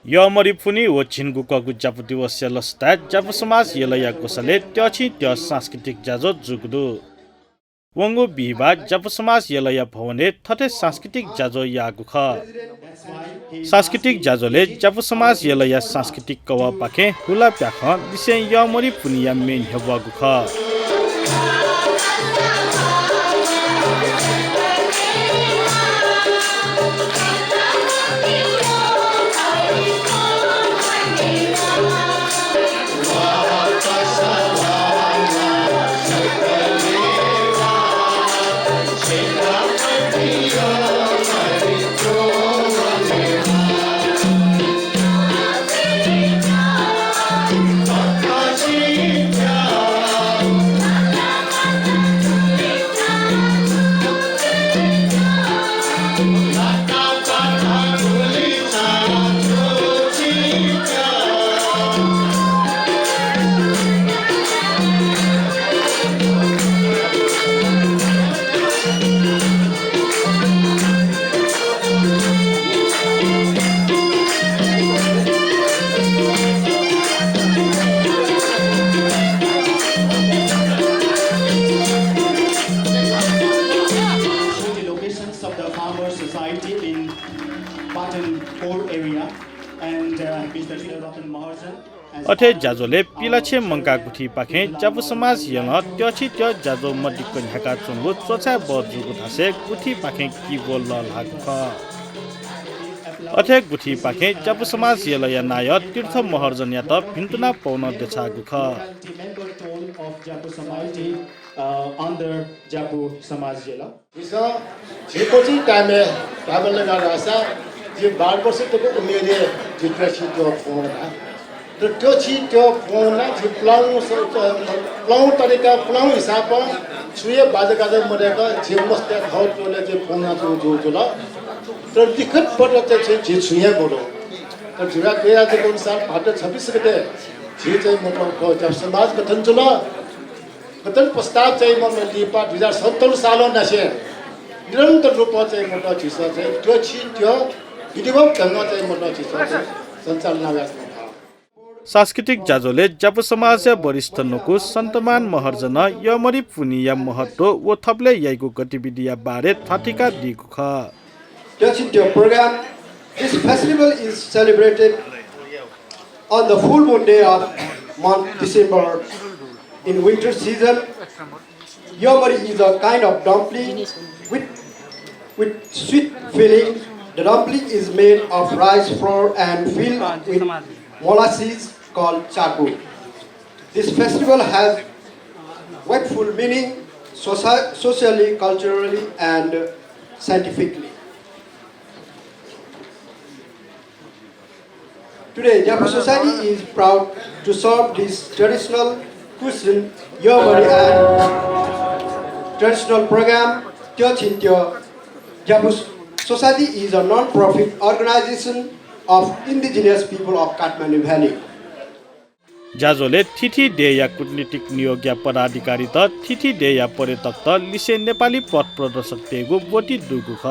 Yomoripuni o Chingukagu Japuti was Celestat, Japusamas Yelaya Kosalet, Tiochi, Tia सांस्कृतिक जाजो जुगदु वंगो बिहिबा Japusamas Yelaya भवने थटे सांस्कृतिक जाजो यागु ख सांस्कृतिक जाजोले Japusamas Yelaya सांस्कृतिक कवा पाखे हुला प्याख दिसे यमोरिपुनि या मेन हेबगु ख अथे जाजोले पिलाछे मंका गुठी पाखे जाबु समाज यङ त्योछि त्यो जाजो मडिक ढाका चुंगु चोचा बजुगु थासे गुठी पाखे की बोल लागु ख अथे गुठी पाखे जाबु समाज यलया नाय तीर्थ महर्जन या त भिन्तुना पौन देछागु ख under Japu Samaj Jela. Isa Jipochi time travel लगा रासा जी 12 वर्ष तक उमेरे जित्रसी जो फोन है तो त्योछि त्यो फोन ना जी प्लाउ तरीका प्लाउ हिसाब छुए बाजे गाजे मरेगा जी मस्ते खाउ तोले जी फोन ना जो ला तो दिक्कत पड़ता है जी छुए बोलो तो जुड़ा गया जो अनुसार 26 गते जी चाहिँ मतलब जब समाज गठन चला गठन प्रस्ताव चाहिँ म लिपा 2017 साल नसे निरन्तर रूपमा चाहिँ मोटो चिसा चाहिँ त्यो छिट्यो विधिवत ढंग चाहिँ मोटो चिसा चाहिँ सञ्चालन गर्छ सांस्कृतिक जाजोले जापु समाज वरिष्ठ नको सन्तमान महर्जन यमरी पुनिया महत्व व थप्ले याइको गतिविधि बारे थाटिका दिएको ख त्यो program. This festival is celebrated on the full moon day of month December in winter season. Yomari is a kind of dumpling with sweet filling. The dumpling is made of rice flour and filled with molasses called chaku. This festival has wonderful meaning socially, culturally, and scientifically. Today, Japanese society is proud to serve this traditional cuisine, Yomari, and traditional program. Japanese society is a non-profit organization of indigenous people of Kathmandu Valley. जाजोले थिथि डेया कूटनीतिक नियोग्य पदाधिकारी त थिथि डेया पर्यटक त लिसे नेपाली पथ प्रदर्शक तेगु बोटी दुगु ख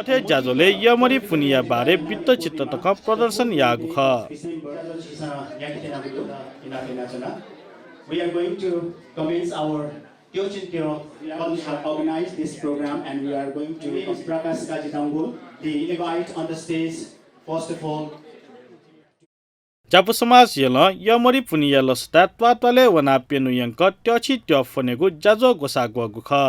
अथे जाजोले यमरी पुनिया बारे वित्त चित्त तक प्रदर्शन यागु ख We are going to commence our Kyochin Kyo have organized this program and we are going to Prakash Kajitangul, the invite on the stage, first of all. जापु समाज यल यमरी पुनिया लस्ता त्वात्वाले वना पेनु यंक ट्याछि ट्या फनेगु जाजो गोसा गगु ख